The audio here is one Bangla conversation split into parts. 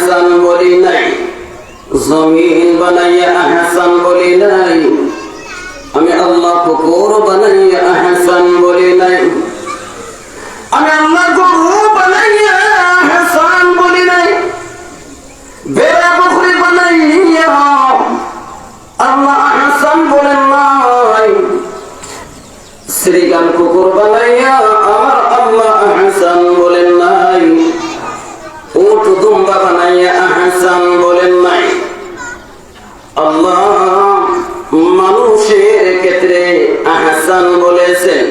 আহসান বলি নাই, জমিন বানাইয়া আহসান বলি নাই, আমি আল্লাহ পুকুর বানাইয়া আহসান বলি নাই, আমি আল্লাহ গরু বানাইয়া আহসান বলি নাই, বেড়া পুকুরি বানাইয়া আল্লাহ আহসান বলেন নাই, শ্রীগান কুকুর বানাইয়া আমার আল্লাহ আহসান বলেন নাই, উট দুম্বা বানাইয়া আহসান বলেন নাই। আল্লাহ মানুষের ক্ষেত্রে আহসান বলেছেন।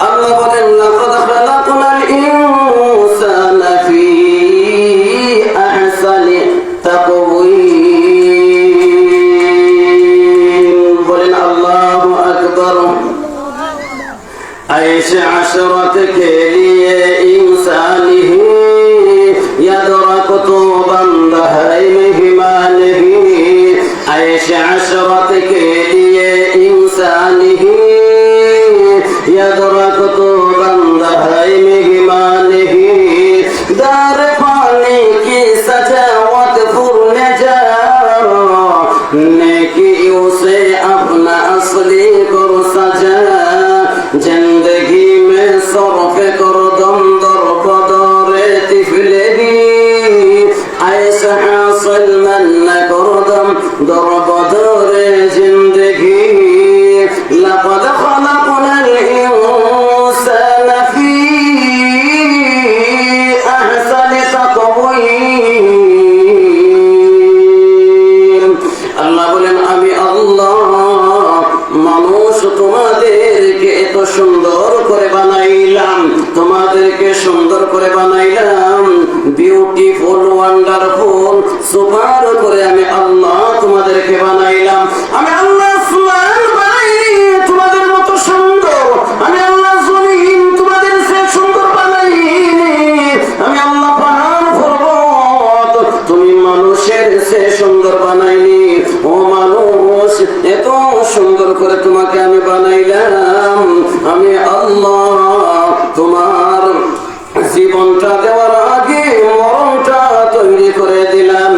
আল্লাহ বলেন লাকাদ খালাকনাল ইনসানা ফি আহসানি তাকওয়িম। বলেন আল্লাহু আকবার। ऐश अशरत के लिए इंसानी यदरक तो बंद है मेहमान ही। ऐश अशरत के लिए इंसानी यदरक तो बंद है मेहमान ही। दार पानी की सजावट फुरने जा नेकी उसे अपना असली कर सजा। जिंदगी में सरफ करो दम दर बदरे तिफलेगी ऐसा हासिल मन न करो दम दर बदरे जिंदगी। लक़द खलक़नल इंसाना फी अहसनि तक़वीम। अल्लाह बोलेन आमी अल्लाह মানুষ তোমাদেরকে এত সুন্দর করে বানাইলাম, তোমাদেরকে সুন্দর করে বানাইলাম, বিউটিফুল ওয়ান্ডারফুল সুপার করে আমি আল্লাহ তোমাদেরকে বানাইলাম। আমি আল্লাহ সুবহান বানাইনি তোমাদের মতো সুন্দর, আমি আল্লাহ জমিন তোমাদের চেয়ে সুন্দর বানাইনি, আমি আল্লাহ পাহাড় পর্বত তুমি মানুষের চেয়ে সুন্দর বানাইনি। ও মানুষ এত সুন্দর করে তোমাকে আমি বানাইলাম, আমি আল্লাহ তোমার জীবনটা দেওয়ার আগে মরণটা তৈরি করে দিলাম।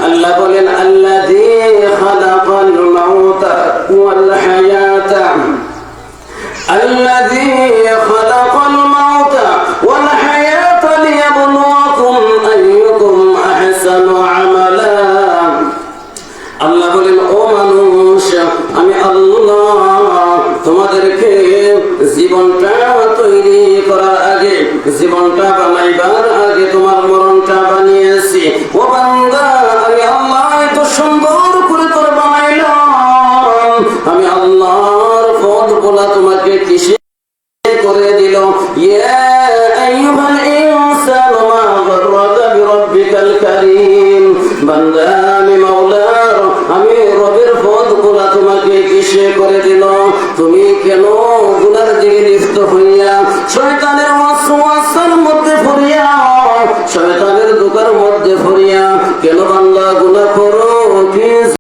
আল্লাহ বলেন আল্লাযী খালাকাল মাউতা ওয়াল হায়াতা, আল্লাযী খালাকাল মাউতা ওয়াল হায়াতা লিয়াবলুয়াকুম আইয়ুকুম আহসানু আমালা। আল্লাহ বলেন ও মানুষ আমি আল্লাহ তোমাদেরকে জীবনটা তৈরি করার আগে, জীবনটা বানাইবার আগে তোমার মরণটা বানিয়েছি। ও বান্দা